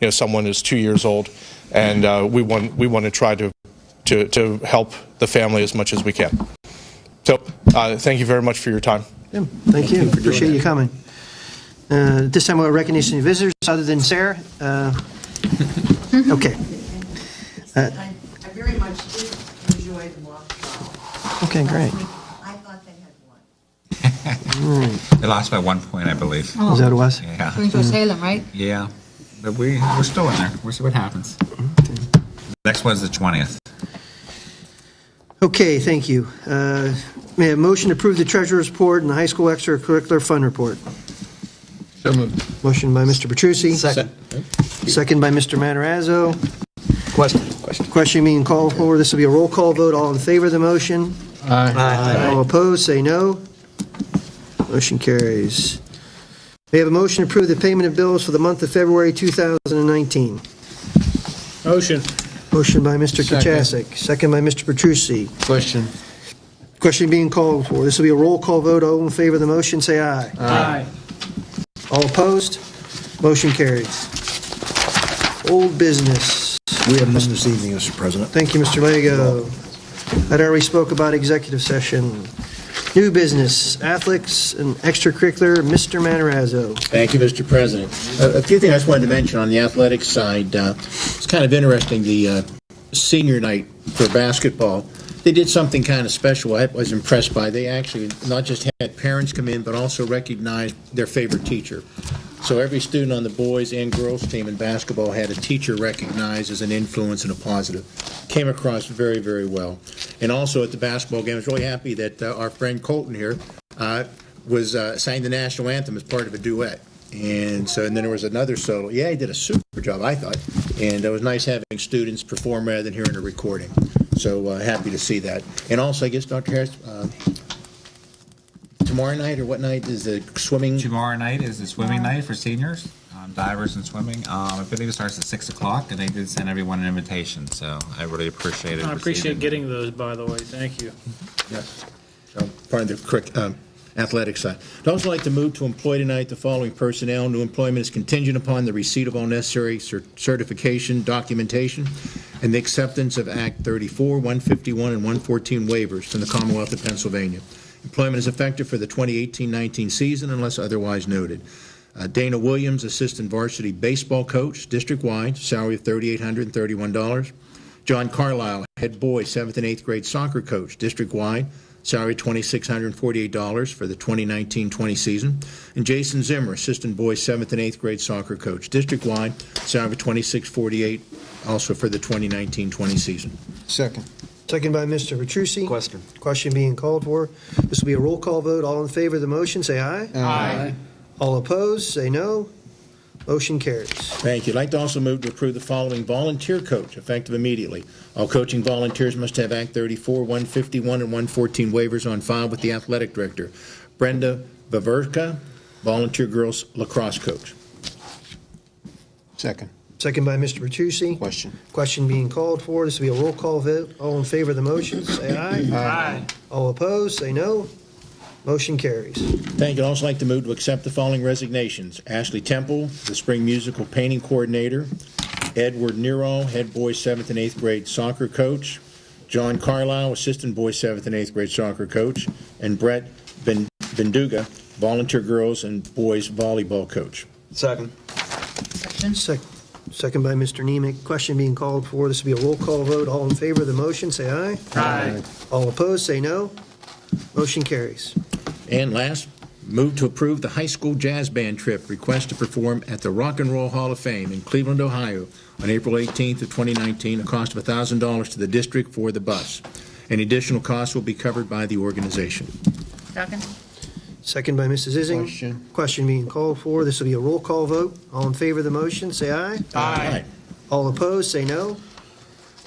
someone is 2 years old, and we want to try to help the family as much as we can. So thank you very much for your time. Yeah, thank you. Appreciate you coming. This time we'll recognize any visitors other than Sarah. Okay. I very much did enjoy the mock trial. Okay, great. I thought they had won. They lost by 1 point, I believe. Is that what it was? Yeah. Going to Salem, right? Yeah. But we're still in there. We'll see what happens. Next one's the 20th. Okay, thank you. May I have a motion to approve the treasurer's report and the high school extracurricular fund report? So moved. Motion by Mr. Petrucci. Second. Second by Mr. Matarazzo. Question. Question being called for. This will be a roll call vote. All in favor of the motion? Aye. All opposed, say no. Motion carries. May I have a motion to approve the payment of bills for the month of February 2019? Motion. Motion by Mr. Second. Kachasik. Second by Mr. Petrucci. Question. Question being called for. This will be a roll call vote. All in favor of the motion, say aye. Aye. All opposed? Motion carries. Old business. We have none this evening, Mr. President. Thank you, Mr. Lego. I already spoke about executive session. New business, athletics and extracurricular, Mr. Matarazzo. Thank you, Mr. President. A few things I just wanted to mention on the athletics side. It's kind of interesting, the senior night for basketball. They did something kind of special I was impressed by. They actually not just had parents come in, but also recognized their favorite teacher. So every student on the boys and girls team in basketball had a teacher recognized as an influence and a positive. Came across very, very well. And also at the basketball game, I was really happy that our friend Colton here was sang the national anthem as part of a duet. And then there was another solo. Yeah, he did a super job, I thought. And it was nice having students perform rather than hearing a recording. So happy to see that. And also, I guess, Dr. Harris, tomorrow night or what night is the swimming? Tomorrow night is the swimming night for seniors, divers and swimming. I believe it starts at 6 o'clock, and they did send everyone an invitation, so I really appreciate it. I appreciate getting those, by the way. Thank you. Yes. So part of the athletic side. I'd also like to move to employ tonight the following personnel. New employment is contingent upon the receipt of all necessary certification, documentation, and the acceptance of Act 34, 151, and 114 waivers from the Commonwealth of Pennsylvania. Employment is effective for the 2018-19 season unless otherwise noted. Dana Williams, assistant varsity baseball coach, district-wide, salary of $3,831. John Carlisle, head boys 7th and 8th grade soccer coach, district-wide, salary $2,648 for the 2019-20 season. And Jason Zimmer, assistant boys 7th and 8th grade soccer coach, district-wide, salary $2,648 also for the 2019-20 season. Second. Second by Mr. Petrucci. Question. Question being called for. This will be a roll call vote. All in favor of the motion, say aye. Aye. All opposed, say no. Motion carries. Thank you. I'd like to also move to approve the following volunteer coach, effective immediately. All coaching volunteers must have Act 34, 151, and 114 waivers on file with the athletic director. Brenda Vaverka, volunteer girls lacrosse coach. Second. Second by Mr. Petrucci. Question. Question being called for. This will be a roll call vote. All in favor of the motion, say aye. Aye. All opposed, say no. Motion carries. Thank you. I'd also like to move to accept the following resignations. Ashley Temple, the spring musical painting coordinator. Edward Nero, head boys 7th and 8th grade soccer coach. John Carlisle, assistant boys 7th and 8th grade soccer coach. And Brett Benduga, volunteer girls and boys volleyball coach. Second. Second by Mr. Nemec. Question being called for. This will be a roll call vote. All in favor of the motion, say aye. Aye. All opposed, say no. Motion carries. And last, move to approve the high school jazz band trip request to perform at the Rock and Roll Hall of Fame in Cleveland, Ohio on April 18th of 2019, a cost of $1,000 to the district for the bus. Any additional costs will be covered by the organization. Second. Second by Mrs. Ising. Question. Question being called for. This will be a roll call vote. All in favor of the motion, say aye. Aye. All opposed, say no.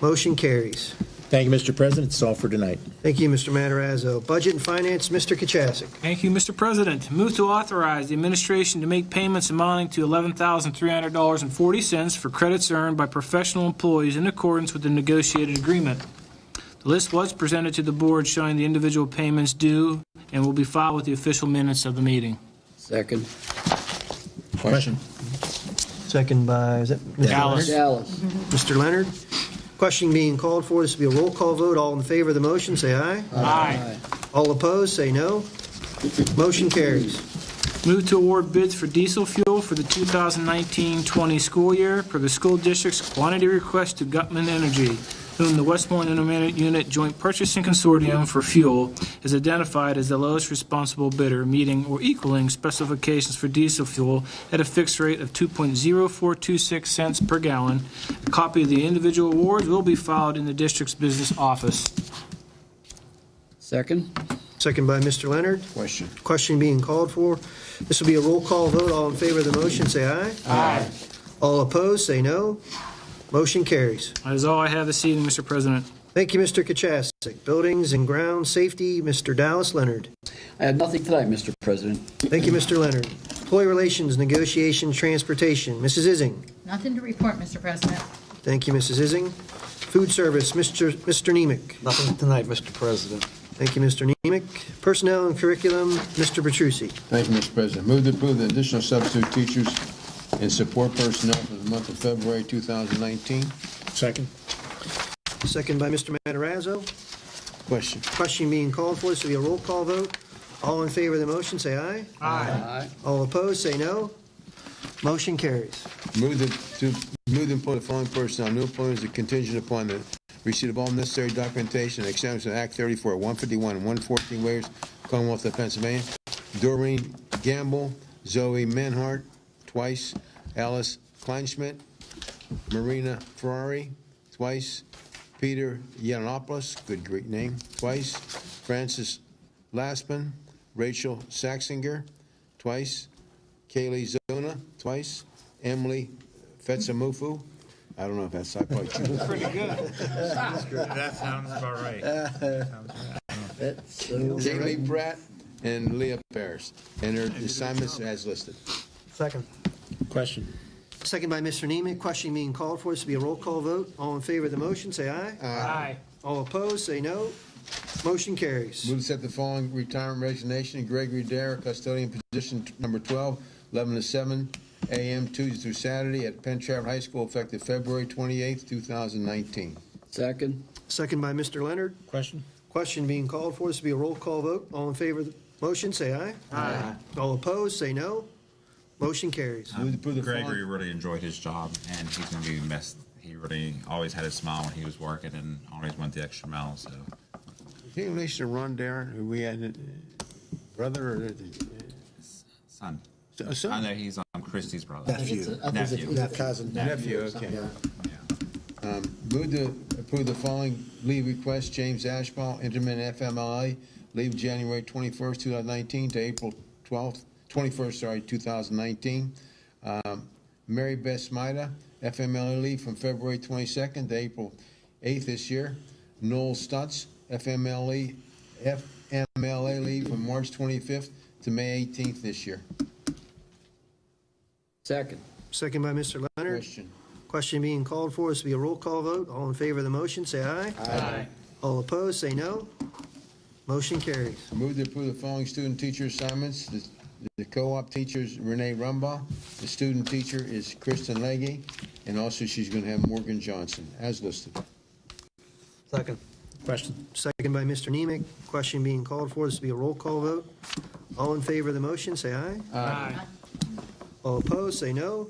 Motion carries. Thank you, Mr. President. That's all for tonight. Thank you, Mr. Matarazzo. Budget and Finance, Mr. Kachasik. Thank you, Mr. President. Move to authorize the administration to make payments amounting to $11,300.40 for credits earned by professional employees in accordance with the negotiated agreement. The list was presented to the board showing the individual payments due and will be filed with the official minutes of the meeting. Second. Question. Second by, is that Mr. Dallas. Leonard? Mr. Leonard. Question being called for. This will be a roll call vote. All in favor of the motion, say aye. Aye. All opposed, say no. Motion carries. Move to award bids for diesel fuel for the 2019-20 school year per the school district's quantity request to Gutman Energy, whom the Westmoreland Intermediate Unit Joint Purchasing Consortium for Fuel is identified as the lowest responsible bidder, meeting or equaling specifications for diesel fuel at a fixed rate of 2.0426 cents per gallon. A copy of the individual awards will be filed in the district's business office. Second? Second by Mr. Leonard. Question. Question being called for. This will be a roll call vote. All in favor of the motion, say aye. Aye. All opposed, say no. Motion carries. That is all I have this evening, Mr. President. Thank you, Mr. Kachasik. Buildings and Ground Safety, Mr. Dallas Leonard. I have nothing tonight, Mr. President. Thank you, Mr. Leonard. Employee Relations, Negotiation, Transportation, Mrs. Ising. Nothing to report, Mr. President. Thank you, Mrs. Ising. Food Service, Mr. Nemec. Nothing tonight, Mr. President. Thank you, Mr. Nemec. Personnel and Curriculum, Mr. Petrucci. Thank you, Mr. President. Move to approve the additional substitute teachers and support personnel for the month of February 2019. Second. Second by Mr. Matarazzo. Question. Question being called for. This will be a roll call vote. All in favor of the motion, say aye. Aye. All opposed, say no. Motion carries. Move to employ the following personnel. New employees are contingent upon the receipt of all necessary documentation and acceptance of Act 34, 151, and 114 waivers, Commonwealth of Pennsylvania. Doreen Gamble, Zoe Manhart, twice. Alice Kleinschmidt, Marina Ferrari, twice. Peter Yiannopoulos, good Greek name, twice. Francis Laspin, Rachel Saxinger, twice. Kaylee Zona, twice. Emily Fetsamufu, I don't know if that's probably true. Pretty good. That sounds about right. Kaylee Pratt and Leah Paris, and their assignments as listed. Second. Question. Second by Mr. Nemec. Question being called for. This will be a roll call vote. All in favor of the motion, say aye. Aye. All opposed, say no. Motion carries. Move to set the following retirement resignation: Gregory Dare, custodian, position number 12, 11 to 7 a.m. Tuesday through Saturday at Penn Trafford High School, effective February 28th, 2019. Second? Second by Mr. Leonard. Question. Question being called for. This will be a roll call vote. All in favor of the motion, say aye. Aye. All opposed, say no. Motion carries. Move to approve the Gregory following. really enjoyed his job, and he's going to be missed. He really always had a smile when he was working and always went the extra mile, so. Is he in relation to Ron Dare, who we had brother or Son. son? I know he's Christie's brother. Nephew. Nephew. Cousin. Nephew, okay. Yeah. Move to approve the following leave request: James Ashball, intermittent FMLA, leave January 21st, 2019 to April 21st, 2019. Mary Beth Smida, FMLA leave from February 22nd to April 8th this year. Noel Stutz, FMLA leave from March 25th to May 18th this year. Second? Second by Mr. Leonard. Question. Question being called for. This will be a roll call vote. All in favor of the motion, say aye. Aye. All opposed, say no. Motion carries. Move to approve the following student teacher assignments. The co-op teacher is Renee Rumbaugh. The student teacher is Kristen Legge. And also she's going to have Morgan Johnson, as listed. Second. Question. Second by Mr. Nemec. Question being called for. This will be a roll call vote. All in favor of the motion, say aye. Aye. All opposed, say no.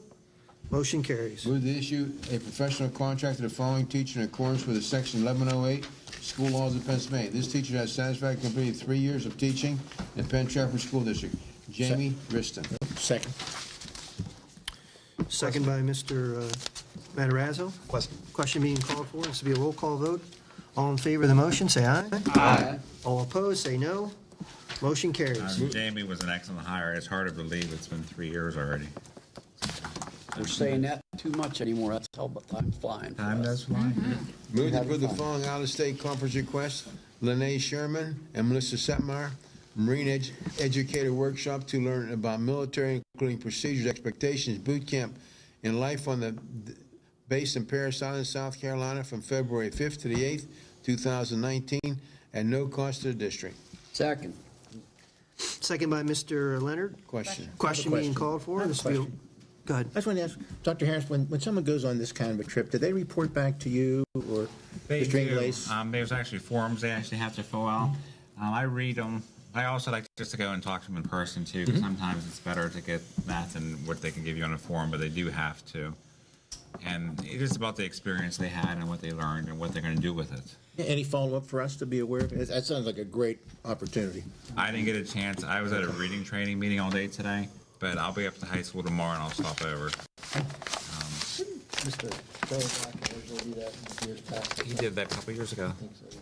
Motion carries. Move to issue a professional contract to the following teacher in accordance with the Section 1108 School Laws of Pennsylvania. This teacher has satisfactorily completed 3 years of teaching in Penn Trafford School District. Jamie Riston. Second. Second by Mr. Matarazzo. Question. Question being called for. This will be a roll call vote. All in favor of the motion, say aye. Aye. All opposed, say no. Motion carries. Jamie was an excellent hire. It's hard to believe it's been 3 years already. We're saying that too much anymore. That's how time's flying. Time does fly. Move to approve the following out-of-state conference requests. Lene Sherman and Melissa Setmeyer, Marine Educator Workshop to learn about military, including procedures, expectations, boot camp, and life on the base in Parris Island, South Carolina, from February 5th to the 8th, 2019, at no cost to the district. Second? Second by Mr. Leonard. Question. Question being called for. This will be Go ahead. I just want to ask, Dr. Harris, when someone goes on this kind of a trip, do they report back to you or They Mr. do. Inglace? There's actually forms they actually have to fill out. I read them. I also like just to go and talk to them in person too, because sometimes it's better to get that than what they can give you on a form, but they do have to. And it's just about the experience they had and what they learned and what they're going to do with it. Any follow-up for us to be aware of? That sounds like a great opportunity. I didn't get a chance. I was at a reading training meeting all day today, but I'll be up to high school tomorrow and I'll stop over. Mr. Stoneback usually do that in years past. He did that a couple years ago. I think so, yeah.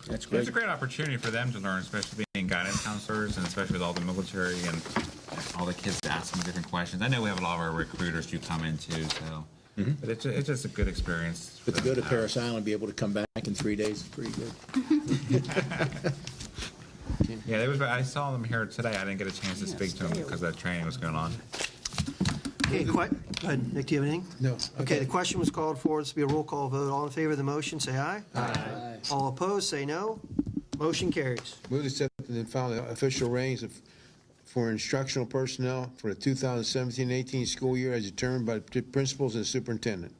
That's It's great. a great opportunity for them to learn, especially being guidance counselors and especially with all the military and all the kids asking different questions. I know we have a lot of our recruiters do come in too, so. But it's just a good experience. But to go to Paris Island and be able to come back in 3 days is pretty good. Yeah, I saw them here today. I didn't get a chance to speak to them because that training was going on. Okay, go ahead. Nick, do you have anything? No. Okay, the question was called for. This will be a roll call vote. All in favor of the motion, say aye. Aye. All opposed, say no. Motion carries. Move to accept and file the official ratings for instructional personnel for the 2017-18 school year as determined by the principals and superintendent.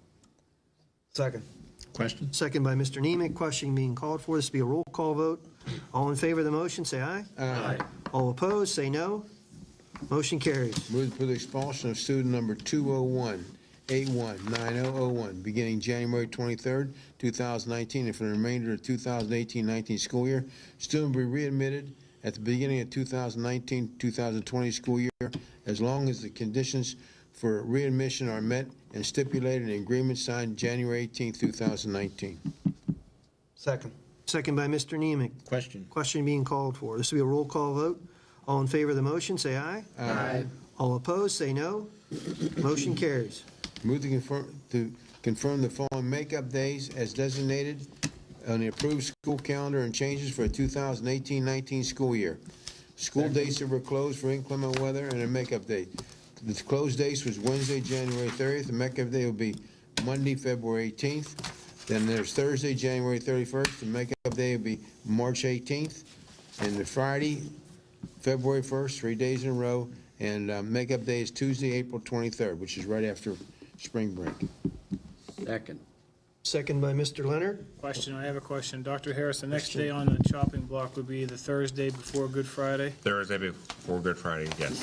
Second. Question? Second by Mr. Nemec. Question being called for. This will be a roll call vote. All in favor of the motion, say aye. Aye. All opposed, say no. Motion carries. Move for the expulsion of student number 201-819001, beginning January 23rd, 2019, and for the remainder of the 2018-19 school year. Student will be readmitted at the beginning of 2019-2020 school year, as long as the conditions for readmission are met and stipulated in agreement signed January 18, 2019. Second. Second by Mr. Nemec. Question? Question being called for. This will be a roll call vote. All in favor of the motion, say aye. Aye. All opposed, say no. Motion carries. Move to confirm the following makeup days as designated on the approved school calendar and changes for the 2018-19 school year. School dates that were closed for inclement weather and a makeup date. The closed dates was Wednesday, January 30th. The makeup day will be Monday, February 18th. Then there's Thursday, January 31st. The makeup day will be March 18th. And the Friday, February 1st, 3 days in a row. And makeup day is Tuesday, April 23rd, which is right after spring break. Second. Second by Mr. Leonard. Question, I have a question. Dr. Harris, the next Question. day on the chopping block would be the Thursday before Good Friday? Thursday before Good Friday, yes.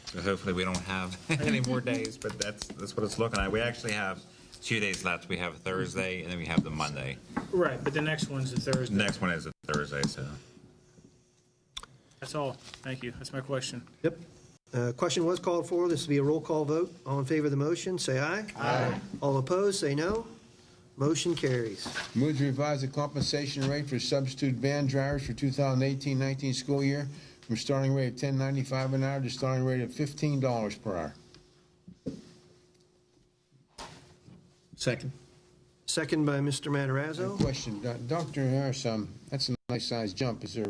So hopefully we don't have any more days, but that's what it's looking like. We actually have 2 days left. We have Thursday and then we have the Monday. Right, but the next one's the Thursday. The next one is a Thursday, so. That's all. Thank you. That's my question. Yep. Question was called for. This will be a roll call vote. All in favor of the motion, say aye. Aye. All opposed, say no. Motion carries. Move to revise the compensation rate for substitute van drivers for 2018-19 school year from starting rate of $10.95 an hour to starting rate of $15 per hour. Second? Second by Mr. Matarazzo. Question, Dr. Harris, that's a nice sized jump. Is there,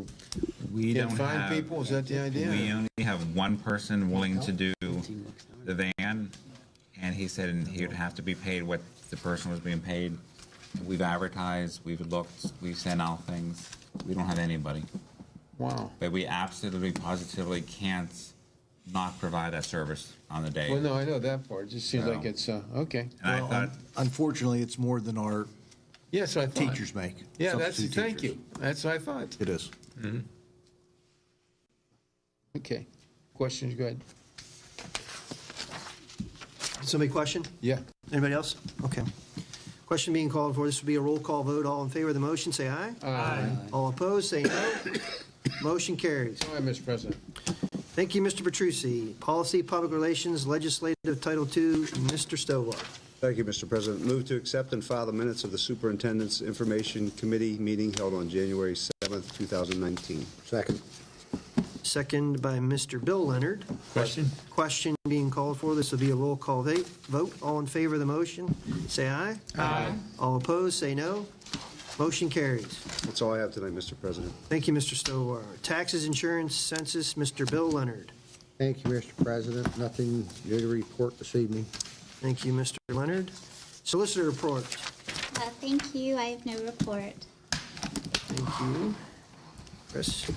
We can't don't find have, people? Is that the idea? we only have one person willing to do the van, and he said he would have to be paid what the person was being paid. We've advertised, we've looked, we've sent out things. We don't have anybody. Wow. But we absolutely, positively can't not provide that service on the day. Well, no, I know that part. It just seems So- like it's, okay. And I thought, Unfortunately, it's more than our Yes, I thought. teachers make. Yeah, Substitute thank teachers. you. That's what I thought. It is. Okay. Questions, go ahead. Somebody question? Yeah. Anybody else? Okay. Question being called for. This will be a roll call vote. All in favor of the motion, say aye. Aye. All opposed, say no. Motion carries. Go ahead, Mr. President. Thank you, Mr. Petrucci. Policy, Public Relations, Legislative Title II, Mr. Stovall. Thank you, Mr. President. Move to accept and file the minutes of the Superintendent's Information Committee meeting held on January 7th, 2019. Second. Second by Mr. Bill Leonard. Question? Question being called for. This will be a roll call vote. All in favor of the motion, say aye. Aye. All opposed, say no. Motion carries. That's all I have tonight, Mr. President. Thank you, Mr. Stovall. Taxes, Insurance, Census, Mr. Bill Leonard. Thank you, Mr. President. Nothing new to report this evening. Thank you, Mr. Leonard. Solicitor report. Thank you. I have no report. Thank you. Chris.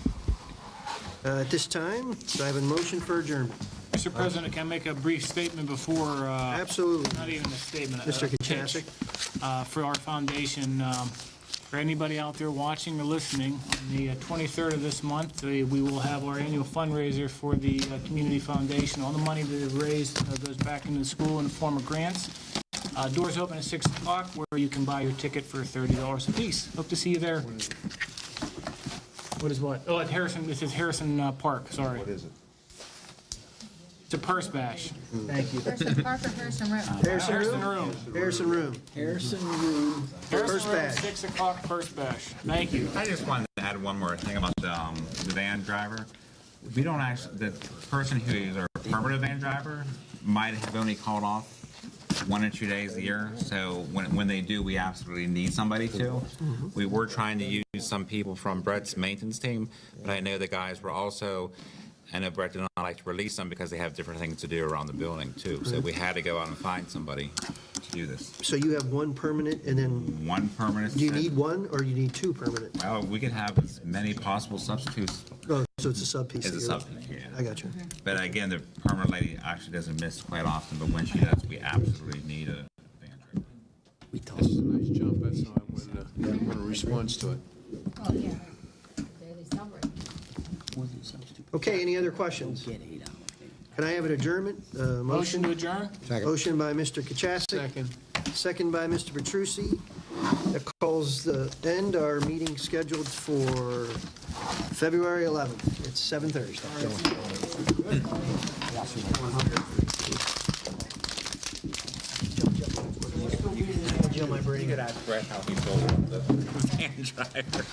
At this time, do I have a motion for adjournment? Mr. President, can I make a brief statement before? Absolutely. Not even a statement. Mr. a pitch, Kachasik. For our foundation. For anybody out there watching or listening, on the 23rd of this month, we will have our annual fundraiser for the Community Foundation. All the money that is raised goes back into the school in the form of grants. Doors open at 6 o'clock, where you can buy your ticket for $30 a piece. Hope to see you there. What is what? Oh, at Harrison. This is Harrison Park. Sorry. What is it? It's a purse bash. Thank you. Harrison Park or Harrison Road? Harrison Harrison Room? Room. Harrison Room. Harrison Room. Harrison Room, bash. 6 o'clock, purse bash. Thank you. I just wanted to add one more thing about the van driver. We don't actually, the person who is our permanent van driver might have only called off 1 or 2 days a year. So when they do, we absolutely need somebody to. We were trying to use some people from Brett's maintenance team, but I know the guys were also, I know Brett did not like to release them because they have different things to do around the building too. So we had to go out and find somebody to do this. So you have one permanent and then, One permanent. do you need one or do you need two permanent? Well, we could have as many possible substitutes Oh, so it's a sub piece. as a that you're- substitute. Yeah. I got you. But again, the permanent lady actually doesn't miss quite often, but when she does, we absolutely need a van driver. We told This is a nice jump, that's why I want a response to it. Oh, yeah. Daily summary. Okay, any other questions? get 8 hours. Can I have an adjournment? Motion to adjourn? Motion by Mr. Kachasik. Second by Mr. Petrucci. That calls the end our meeting scheduled for February 11th. It's 7:30. Jill, my brain. You could ask Brett how he sold the van driver.